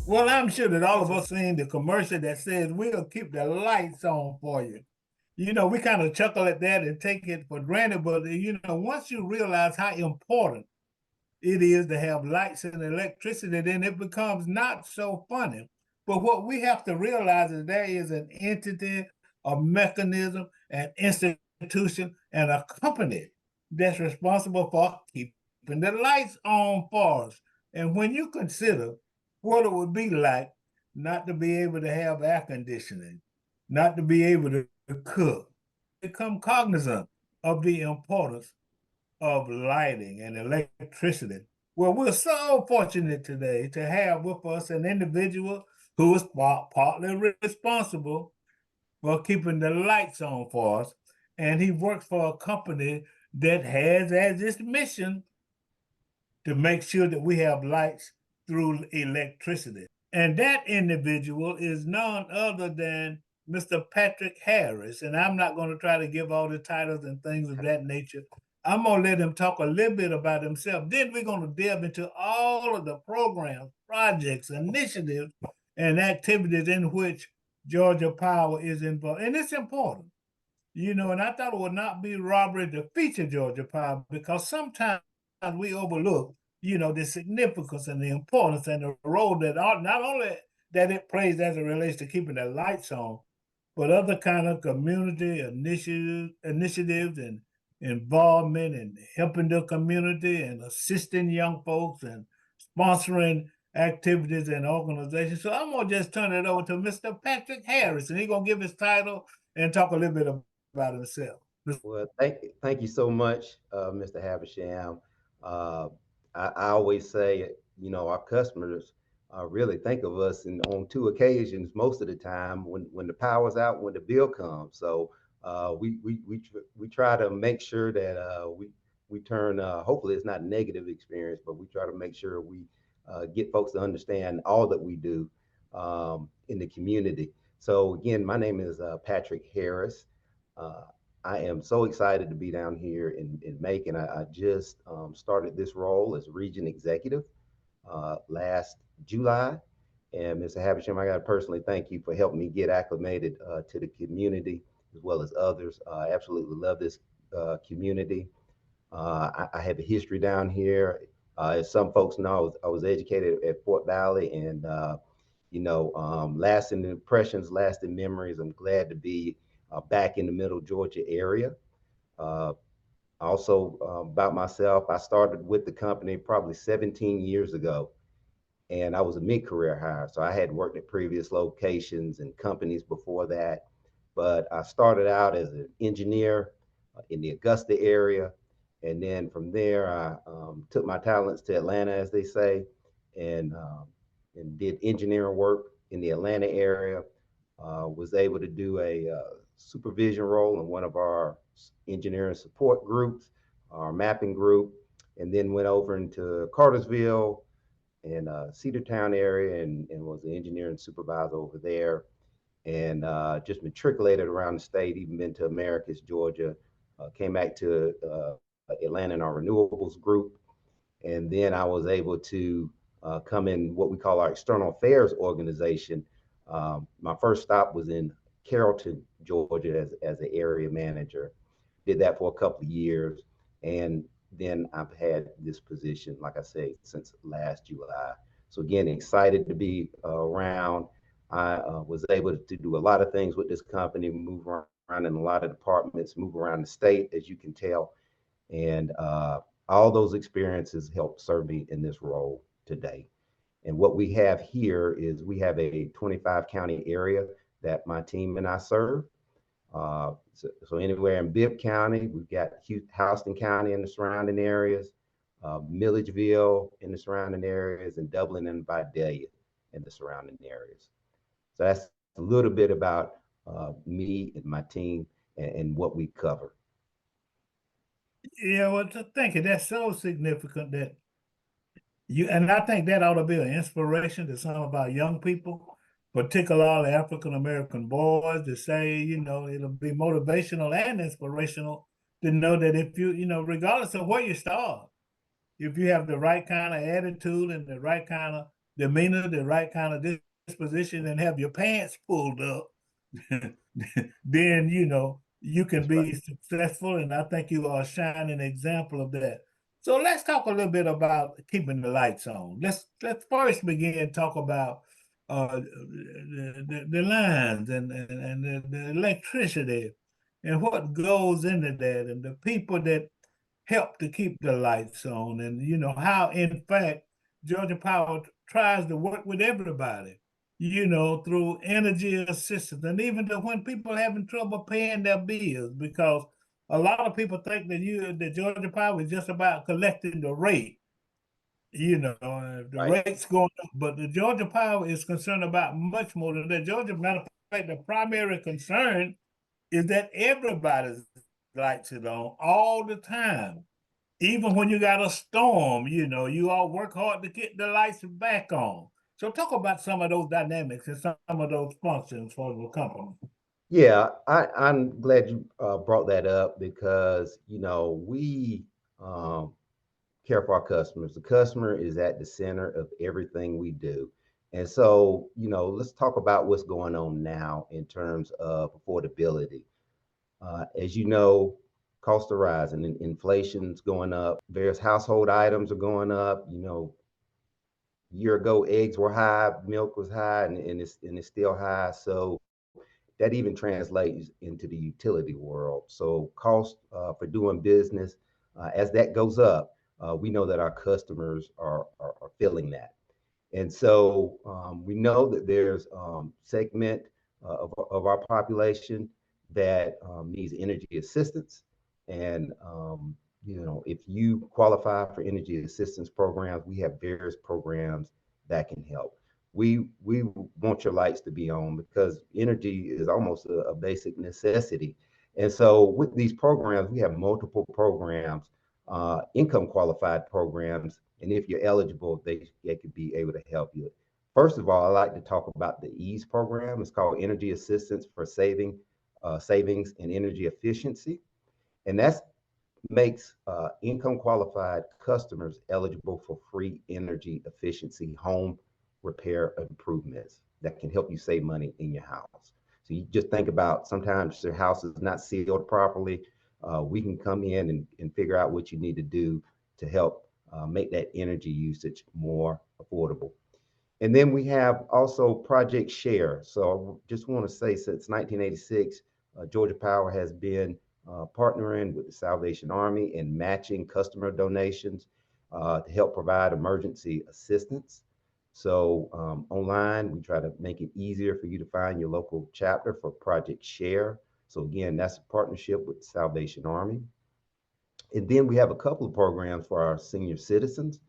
Well, I'm sure that all of us seen the commercial that says we'll keep the lights on for you. We kind of chuckle at that and take it for granted, but once you realize how important it is to have lights and electricity, then it becomes not so funny. But what we have to realize is there is an entity, a mechanism, an institution, and a company that's responsible for keeping the lights on for us. And when you consider what it would be like not to be able to have air conditioning, not to be able to cook, become cognizant of the importance of lighting and electricity. Well, we're so fortunate today to have with us an individual who is partly responsible for keeping the lights on for us. And he works for a company that has as its mission to make sure that we have lights through electricity. And that individual is none other than Mr. Patrick Harris. And I'm not going to try to give all the titles and things of that nature. I'm going to let him talk a little bit about himself. Then we're going to delve into all of the programs, projects, initiatives, and activities in which Georgia Power is involved. And it's important, and I thought it would not be robbery to feature Georgia Power because sometimes we overlook, the significance and the importance and the role that not only that it plays as it relates to keeping the lights on, but other kind of community initiatives and involvement and helping the community and assisting young folks and sponsoring activities and organizations. So I'm gonna just turn it over to Mr. Patrick Harris, and he's gonna give his title and talk a little bit about himself. Well, thank you so much, Mr. Havisham. Uh, I always say, our customers really think of us on two occasions most of the time when the power's out, when the bill comes. So we try to make sure that we turn. Hopefully, it's not a negative experience, but we try to make sure we get folks to understand all that we do in the community. So again, my name is Patrick Harris. Uh, I am so excited to be down here in Macon. I just started this role as region executive last July. And Mr. Havisham, I got to personally thank you for helping me get acclimated to the community as well as others. I absolutely love this community. I have a history down here. As some folks know, I was educated at Fort Valley, and lasting impressions, lasting memories. I'm glad to be back in the Middle Georgia area. Uh, Also, about myself, I started with the company probably 17 years ago, and I was a mid-career hire. So I had worked at previous locations and companies before that, but I started out as an engineer in the Augusta area, and then from there I took my talents to Atlanta, as they say, and did engineering work in the Atlanta area. Was able to do a supervision role in one of our engineering support groups, our mapping group, and then went over into Cartersville and Cedartown area and was the engineering supervisor over there. And just matriculated around the state, even been to Americus, Georgia, came back to Atlanta in our renewables group. And then I was able to come in what we call our external affairs organization. My first stop was in Carrollton, Georgia, as an area manager. Did that for a couple of years, and then I've had this position, like I say, since last July. So again, excited to be around. I was able to do a lot of things with this company, move around in a lot of departments, move around the state, as you can tell, and all those experiences helped serve me in this role today. And what we have here is we have a 25 county area that my team and I serve. So anywhere in Bibb County, we've got Houston County and the surrounding areas, Milledgeville in the surrounding areas, and Dublin and Vidalia in the surrounding areas. So that's a little bit about me and my team and what we cover. Yeah, well, thank you. That's so significant that and I think that ought to be an inspiration to some of our young people, particularly African American boys, to say, it'll be motivational and inspirational to know that if regardless of where you start, if you have the right kind of attitude and the right kind of demeanor, the right kind of disposition, and have your pants pulled up, then you can That's right. be successful. And I think you are a shining example of that. So let's talk a little bit about keeping the lights on. Let's first begin talk about the lines and the electricity and what goes into that and the people that help to keep the lights on, and how in fact Georgia Power tries to work with everybody, through energy assistance, and even to when people having trouble paying their bills, because a lot of people think that Georgia Power is just about collecting the rate, the Right. rate's going up, but the Georgia Power is concerned about much more than that. Georgia, matter of fact, the primary concern is that everybody's lights is on all the time. Even when you got a storm, you all work hard to get the lights back on. So talk about some of those dynamics and some of those functions for the company. Yeah, I'm glad you brought that up because we um, care for our customers. The customer is at the center of everything we do. And so, let's talk about what's going on now in terms of affordability. As you know, costs are rising, inflation's going up, various household items are going up. A year ago, eggs were high, milk was high, and it's still high. So that even translates into the utility world. So cost for doing business, as that goes up, we know that our customers are feeling that. And so we know that there's segment of our population that needs energy assistance. And if you qualify for energy assistance programs, we have various programs that can help. We want your lights to be on because energy is almost a basic necessity. And so with these programs, we have multiple programs, income qualified programs, and if you're eligible, they could be able to help you. First of all, I like to talk about the EASE program. It's called Energy Assistance for Savings and Energy Efficiency, and that makes income qualified customers eligible for free energy efficiency home repair improvements that can help you save money in your house. So you just think about sometimes your house is not sealed properly. We can come in and figure out what you need to do to help make that energy usage more affordable. And then we have also Project Share. So I just want to say since 1986, Georgia Power has been partnering with the Salvation Army and matching customer donations to help provide emergency assistance. So online, we try to make it easier for you to find your local chapter for Project Share. So again, that's a partnership with the Salvation Army. And then we have a couple of programs for our senior citizens.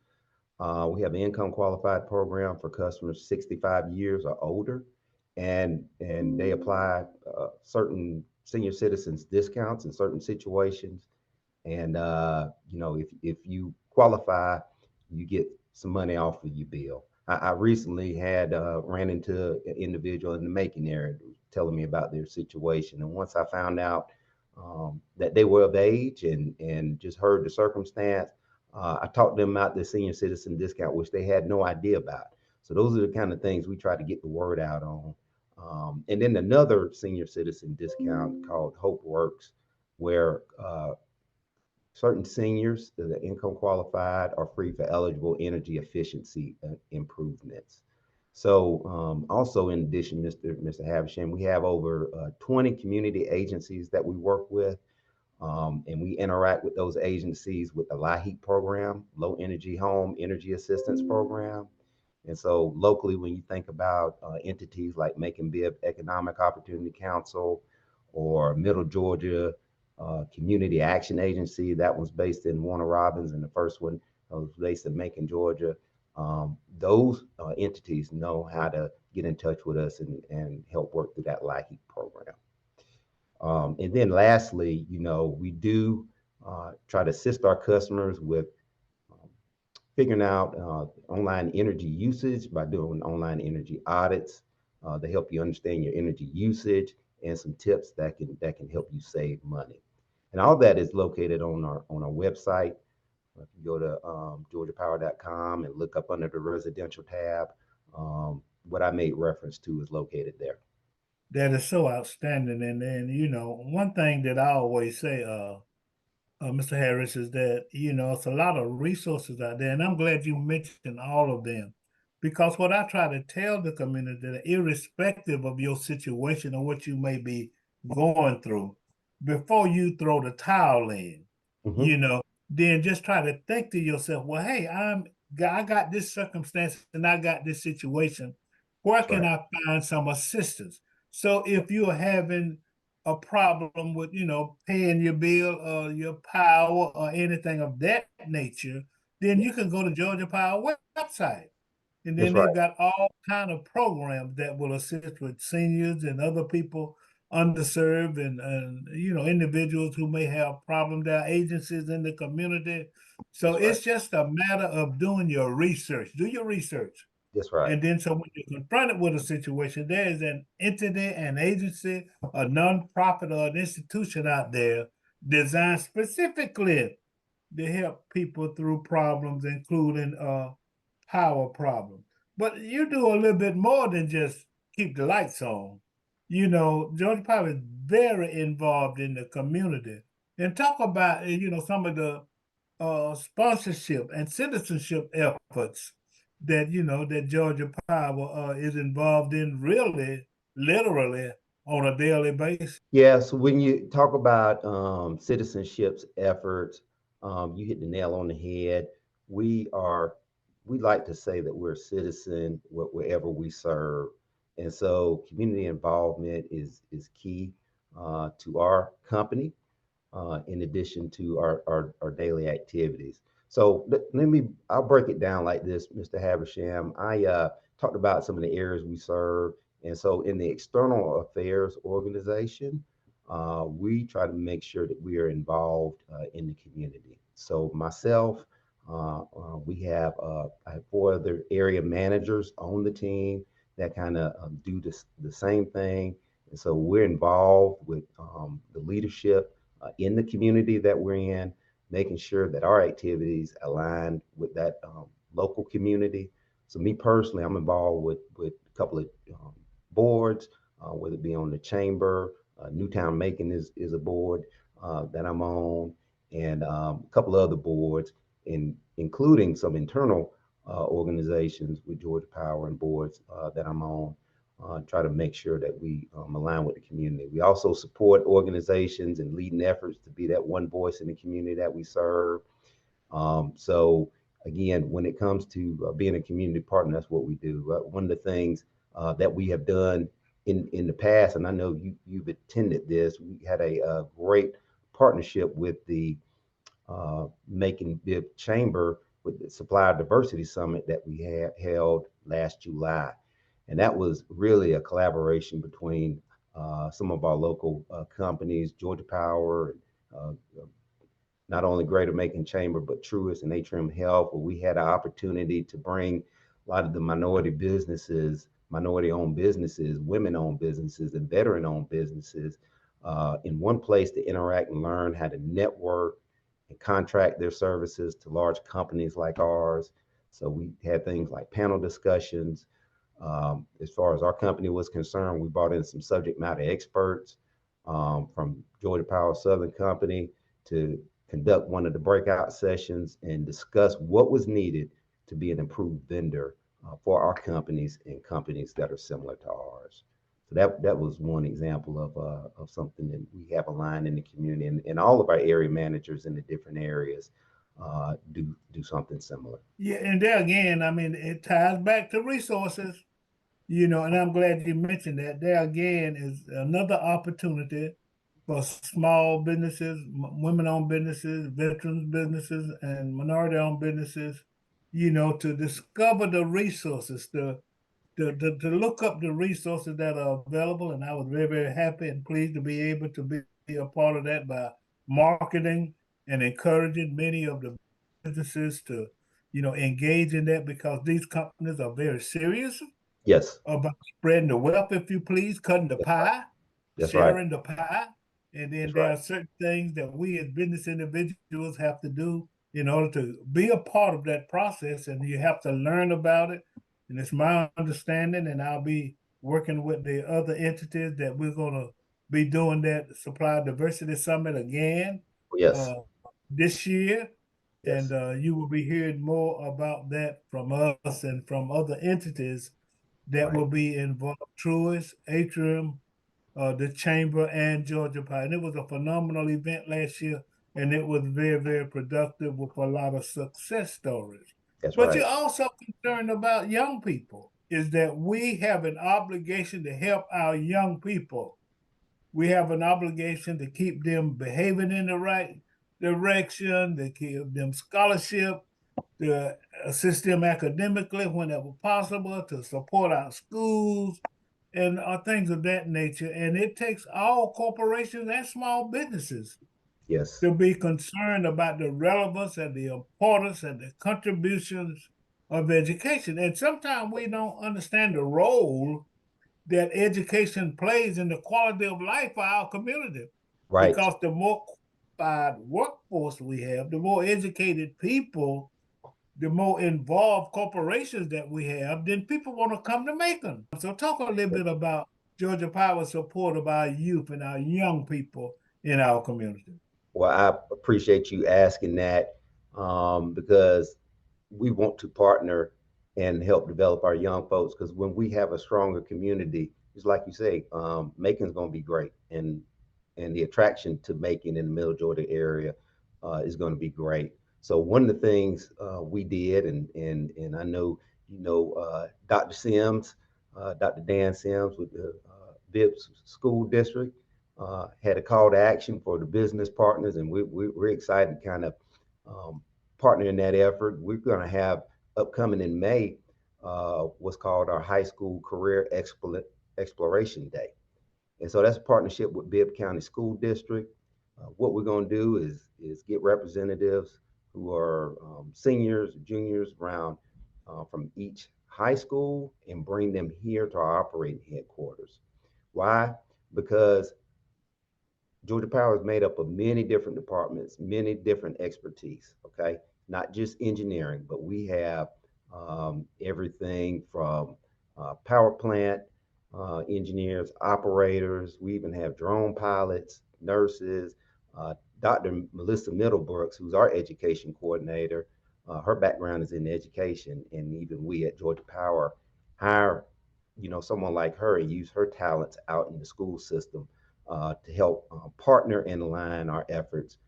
We have an income qualified program for customers 65 years or older, and they apply certain senior citizens discounts in certain situations. And if you qualify, you get some money off of your bill. I recently had ran into an individual in the Macon area telling me about their situation, and once I found out that they were of age and just heard the circumstance, I talked to them about the senior citizen discount, which they had no idea about. So those are the kind of things we try to get the word out on. And then another senior citizen discount called Hope Works, where certain seniors that are income qualified are free for eligible energy efficiency improvements. So also in addition, Mr. Havisham, we have over 20 community agencies that we work with. And we interact with those agencies with the LIHEAP program, Low Energy Home Energy Assistance Program. And so locally, when you think about entities like Macon Bibb Economic Opportunity Council or Middle Georgia Community Action Agency, that was based in Warner Robins, and the first one was based in Macon, Georgia. Those entities know how to get in touch with us and help work through that LIHEAP program. And then lastly, we do try to assist our customers with figuring out online energy usage by doing online energy audits to help you understand your energy usage and some tips that can help you save money. And all that is located on our website. If you go to georgiapower.com and look up under the residential tab, what I made reference to is located there. That is so outstanding. And then, one thing that I always say, Mr. Harris, is that, it's a lot of resources out there. And I'm glad you mentioned all of them. Because what I try to tell the community, that irrespective of your situation or what you may be going through, before you throw the towel in, Mhm. you know, then just try to think to yourself, well, hey, I got this circumstance and I got this situation. Where That's can right. I find some assistance? So if you're having a problem with, paying your bill or your power or anything of that nature, then Yeah, you can go to Georgia Power website. And that's then right. they've got all kind of programs that will assist with seniors and other people underserved and individuals who may have problems. There are agencies in the community. So That's right. it's just a matter of doing your research. Do your research. That's right. And then so when you're confronted with a situation, there is an entity, an agency, a nonprofit, or an institution out there designed specifically to help people through problems, including power problems. But you do a little bit more than just keep the lights on. Georgia Power is very involved in the community. And talk about some of the sponsorship and citizenship efforts that Georgia Power is involved in, really, literally, on a daily basis. Yeah, so when you talk about citizenships efforts, you hit the nail on the head. We are, we like to say that we're a citizen wherever we serve, and so community involvement is key to our company. In addition to our daily activities. So I'll break it down like this, Mr. Habersham. I talked about some of the areas we serve. And so in the external affairs organization, we try to make sure that we are involved in the community. So myself, I have four other area managers on the team that kind of do the same thing. And so we're involved with the leadership in the community that we're in, making sure that our activities align with that local community. So me personally, I'm involved with a couple of boards, whether it be on the chamber, Newtown Macon is a board that I'm on, and a couple of other boards, including some internal organizations with Georgia Power and boards that I'm on. Try to make sure that we align with the community. We also support organizations and leading efforts to be that one voice in the community that we serve. So again, when it comes to being a community partner, that's what we do. One of the things that we have done in the past, and I know you've attended this, we had a great partnership with the Macon Bibb Chamber with the Supplier Diversity Summit that we had held last July. And that was really a collaboration between some of our local companies, Georgia Power, uh, not only Greater Macon Chamber, but Truist and Atrium Health, where we had an opportunity to bring a lot of the minority businesses, minority-owned businesses, women-owned businesses, and veteran-owned businesses in one place to interact and learn how to network and contract their services to large companies like ours. So we had things like panel discussions. As far as our company was concerned, we brought in some subject matter experts from Georgia Power Southern Company to conduct one of the breakout sessions and discuss what was needed to be an improved vendor for our companies and companies that are similar to ours. So that was one example of something that we have aligned in the community, and all of our area managers in the different areas do something similar. Yeah, and there again, I mean, it ties back to resources. And I'm glad you mentioned that. There again is another opportunity for small businesses, women-owned businesses, veterans businesses, and minority-owned businesses, to discover the resources, to look up the resources that are available. And I was very, very happy and pleased to be able to be a part of that by marketing and encouraging many of the businesses to, engage in that, because these companies are very serious Yes, about spreading the wealth, if you please, cutting the that's right. pie, That's right. sharing the pie. And then That's there right. are certain things that we as business individuals have to do in order to be a part of that process, and you have to learn about it. And it's my understanding, and I'll be working with the other entities that we're going to be doing that Supply Diversity Summit again Yes, uh, this year. And yes, you will be hearing more about that from us and from other entities that right. will be involved, Truist, Atrium, the Chamber, and Georgia Power. And it was a phenomenal event last year, and it was very, very productive with a lot of success stories. That's But right. you're also concerned about young people, is that we have an obligation to help our young people. We have an obligation to keep them behaving in the right direction, to give them scholarship, to assist them academically whenever possible, to support our schools, and things of that nature. And it takes all corporations and small businesses Yes, to be concerned about the relevance and the importance and the contributions of education. And sometimes we don't understand the role that education plays in the quality of life for our community. right. Because the more qualified workforce we have, the more educated people, the more involved corporations that we have, then people want to come to Macon. So talk a little bit about Georgia Power's support of our youth and our young people in our community. Well, I appreciate you asking that because we want to partner and help develop our young folks. Because when we have a stronger community, it's like you say, Macon's going to be great, and the attraction to Macon in the Middle Georgia area is going to be great. So one of the things we did, and I know Dr. Sims, Dr. Dan Sims with the Bibbs School District had a call to action for the business partners, and we're excited to kind of partner in that effort. We're going to have upcoming in May what's called our High School Career Exploration Day. And so that's a partnership with Bibb County School District. What we're going to do is get representatives who are seniors, juniors around from each high school and bring them here to our operating headquarters. Why? Because Georgia Power is made up of many different departments, many different expertise. Okay, not just engineering, but we have everything from power plant engineers, operators. We even have drone pilots, nurses. Dr. Melissa Middlebrooks, who's our education coordinator, her background is in education, and even we at Georgia Power hire, someone like her and use her talents out in the school system to help partner and align our efforts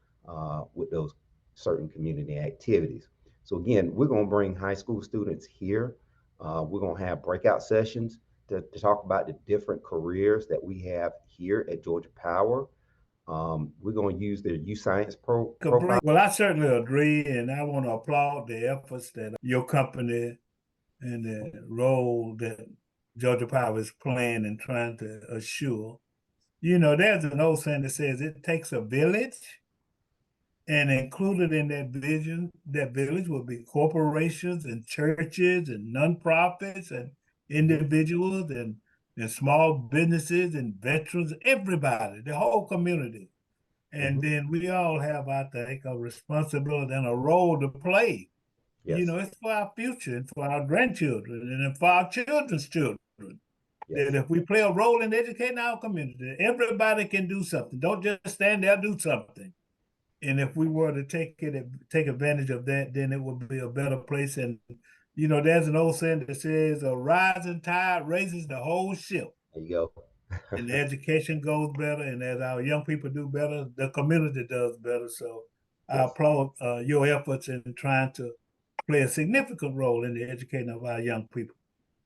with those certain community activities. So again, we're going to bring high school students here. We're going to have breakout sessions to talk about the different careers that we have here at Georgia Power. We're going to use their youth science profile. Well, I certainly agree, and I want to applaud the efforts that your company and the role that Georgia Power is playing in trying to assure. There's an old saying that says it takes a village, and included in that vision, that village will be corporations and churches and nonprofits and individuals and small businesses and veterans, everybody, the whole community. And Mhm. then we all have, I think, a responsibility and a role to play. Yes, It's for our future and for our grandchildren and for our children's children. That yes, if we play a role in educating our community, everybody can do something. Don't just stand there, do something. And if we were to take advantage of that, then it would be a better place. And there's an old saying that says, "A rising tide raises the whole ship." there you And the go. education goes better, and as our young people do better, the community does better. So I Yes, applaud your efforts in trying to play a significant role in the educating of our young people.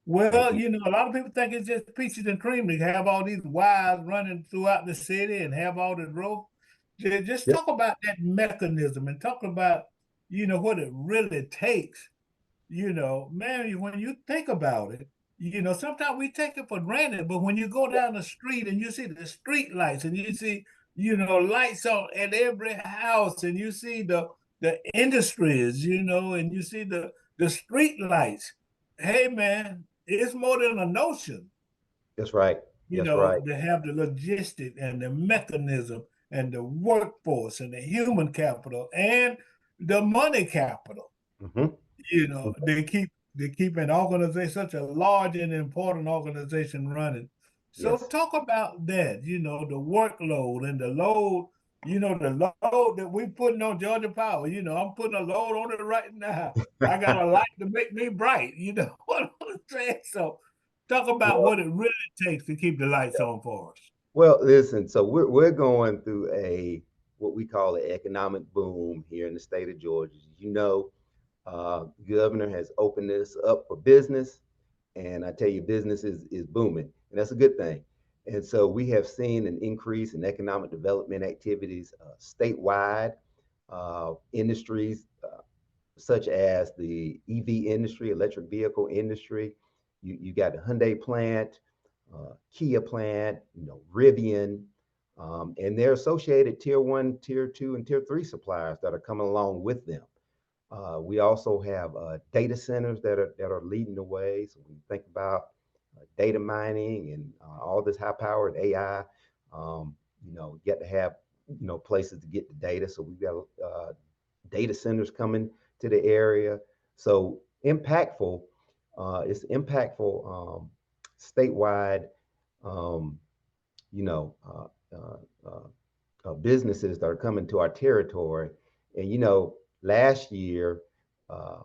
thank Well, you. a lot of people think it's just peaches and cream to have all these wires running throughout the city and have all the rope. Just Yep, talk about that mechanism and talk about, what it really takes. Man, when you think about it, sometimes we take it for granted, but when you go down the street and you see the street lights and you see, lights on at every house and you see the industries, and you see the street lights. Hey man, it's more than a notion, that's right. That's right. to have the logistic and the mechanism and the workforce and the human capital and the money capital. Mhm. They keep an organization, such a large and important organization running. So Yes. talk about that, the workload and the load, the load that we putting on Georgia Power. I'm putting a load on it right now. I got a light to make me bright, you know what I'm saying? So talk about Well, what it really takes to keep the lights on for us. well, listen. So we're going through a what we call an economic boom here in the state of Georgia. You know, governor has opened this up for business, and I tell you, business is booming, and that's a good thing. And so we have seen an increase in economic development activities statewide, industries such as the EV industry, electric vehicle industry. You got the Hyundai plant, Kia plant, Rivian, and their associated tier one, tier two, and tier three suppliers that are coming along with them. We also have data centers that are leading the way. So when you think about data mining and all this high-powered AI, you get to have places to get the data. So we've got data centers coming to the area. So impactful. It's impactful statewide. Um, you know, businesses that are coming to our territory, and last year. Uh,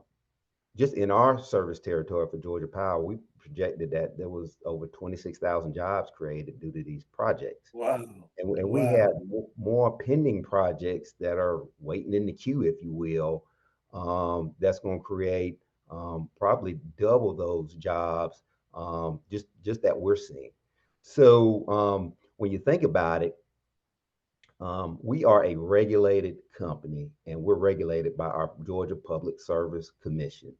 just in our service territory for Georgia Power, we projected that there was over 26,000 jobs created due to these projects. Wow. And we have Wow. more pending projects that are waiting in the queue, if you will, that's going to create probably double those jobs just that we're seeing. So when you think about it, we are a regulated company, and we're regulated by our Georgia Public Service Commission,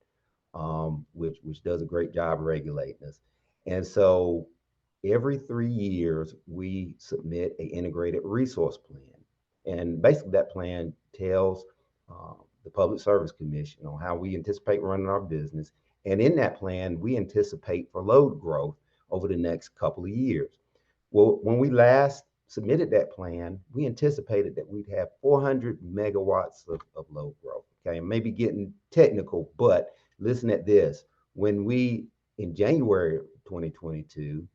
which does a great job regulating us. And so every 3 years, we submit a integrated resource plan. And basically, that plan tells the Public Service Commission on how we anticipate running our business. And in that plan, we anticipate for load growth over the next couple of years. Well, when we last submitted that plan, we anticipated that we'd have 400 megawatts of load growth. Okay, maybe getting technical, but listen at this. When we, in January 2022,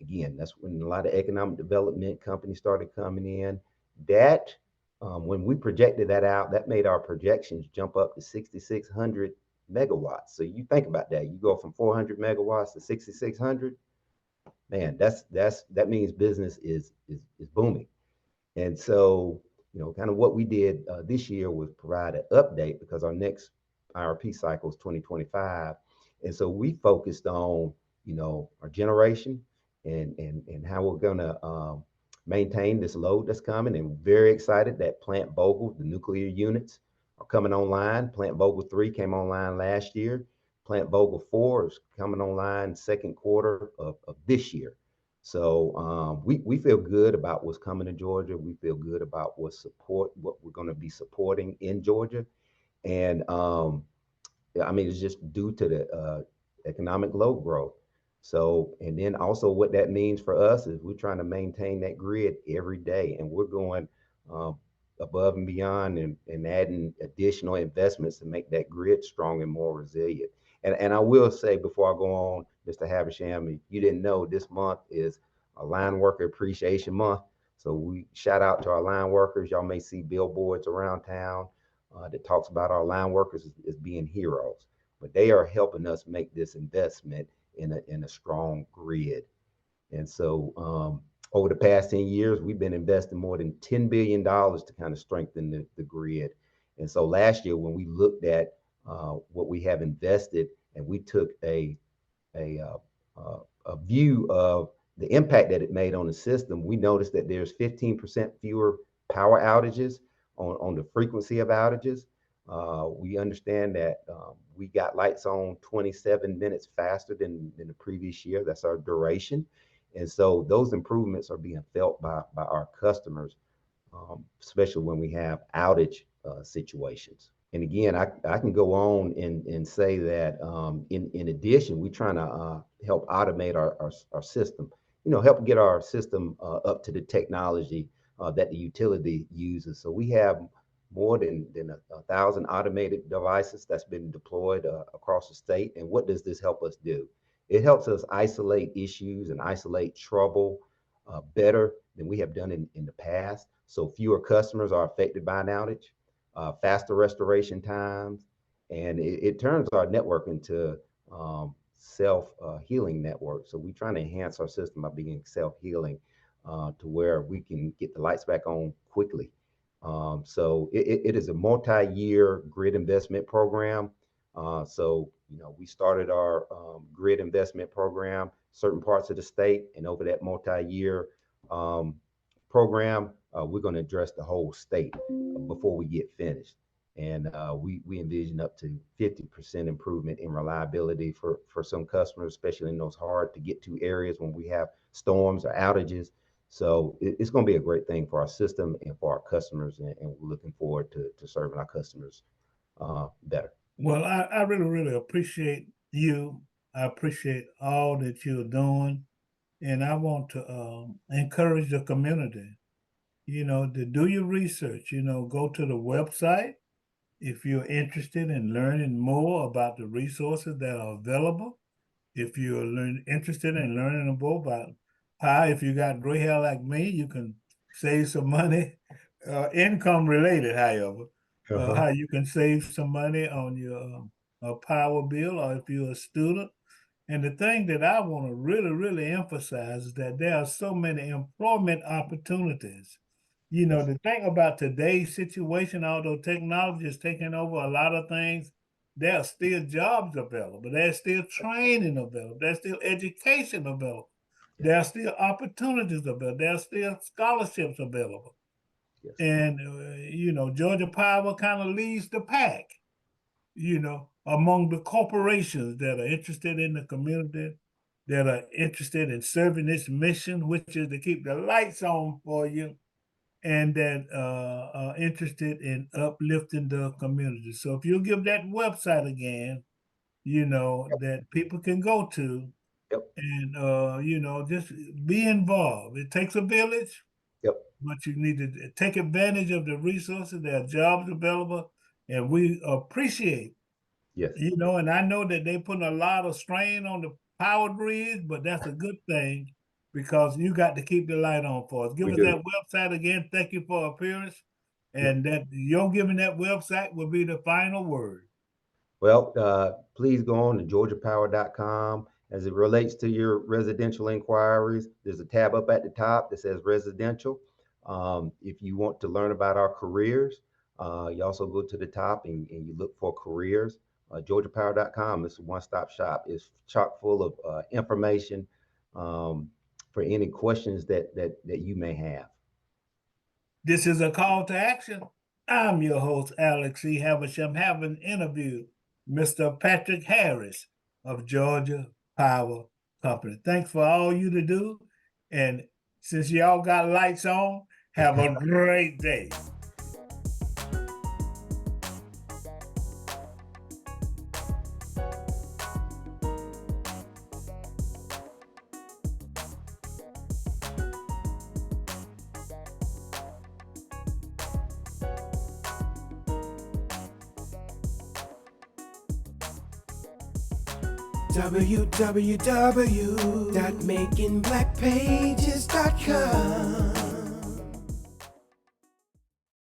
again, that's when a lot of economic development companies started coming in. That, when we projected that out, that made our projections jump up to 6,600 megawatts. So you think about that. You go from 400 megawatts to 6,600. Man, that means business is booming. And so, kind of what we did this year was provide an update because our next IRP cycle is 2025. And so we focused on, our generation and how we're going to maintain this load that's coming. And very excited that Plant Vogtle, the nuclear units, are coming online. Plant Vogtle 3 came online last year. Plant Vogtle 4 is coming online second quarter of this year. So we feel good about what's coming to Georgia. We feel good about what we're going to be supporting in Georgia. And I mean, it's just due to the economic load growth. So, and then also what that means for us is we're trying to maintain that grid every day, and we're going uh, above and beyond and adding additional investments to make that grid strong and more resilient. And I will say before I go on, Mr. Havisham, if you didn't know, this month is a line worker appreciation month. So we shout out to our line workers. Y'all may see billboards around town that talks about our line workers as being heroes, but they are helping us make this investment in a strong grid. And so over the past 10 years, we've been investing more than $10 billion to kind of strengthen the grid. And so last year, when we looked at what we have invested and we took a, a view of the impact that it made on the system, we noticed that there's 15% fewer power outages on the frequency of outages. We understand that we got lights on 27 minutes faster than the previous year. That's our duration. And so those improvements are being felt by our customers, especially when we have outage situations. And again, I can go on and say that in addition, we're trying to help automate our system, help get our system up to the technology that the utility uses. So we have more than 1,000 automated devices that's been deployed across the state. And what does this help us do? It helps us isolate issues and isolate trouble better than we have done in the past. So fewer customers are affected by an outage, faster restoration times, and it turns our network into self-healing network. So we're trying to enhance our system by being self-healing to where we can get the lights back on quickly. So it is a multi-year grid investment program. So, we started our grid investment program, certain parts of the state, and over that multi-year program, we're going to address the whole state before we get finished. And we envision up to 50% improvement in reliability for some customers, especially in those hard to get to areas when we have storms or outages. So it's going to be a great thing for our system and for our customers, and we're looking forward to serving our customers better. Well, I really, really appreciate you. I appreciate all that you're doing. And I want to encourage the community, to do your research, go to the website if you're interested in learning more about the resources that are available. If you're interested in learning more about how, if you got gray hair like me, you can save some money, income related, however, how you can save some money on your power bill, or if you're a student. And the thing that I want to really, really emphasize is that there are so many employment opportunities. The thing about today's situation, although technology is taking over a lot of things, there are still jobs available. There's still training available. There's still education available. There are still opportunities available. There are still scholarships available. Yes. And, Georgia Power kind of leads the pack, among the corporations that are interested in the community, that are interested in serving this mission, which is to keep the lights on for you, and that are interested in uplifting the community. So if you'll give that website again, that people can go to, Yep. and, just be involved. It takes a village. Yep. But you need to take advantage of the resources. There are jobs available, and we appreciate, Yes. and I know that they're putting a lot of strain on the power grid, but that's a good thing because you got to keep the light on for us. Give us that website again. Thank you for appearance. And that your giving that website will be the final word. Well, please go on to georgiapower.com. As it relates to your residential inquiries, there's a tab up at the top that says residential. If you want to learn about our careers, you also go to the top and you look for careers. GeorgiaPower.com is a one-stop shop. It's chock full of information for any questions that you may have. This is a call to action. I'm your host, Alex E. Havisham, having interviewed Mr. Patrick Harris of Georgia Power Company. Thanks for all you to do. And since y'all got lights on, have a great day. www.makingblackpages.com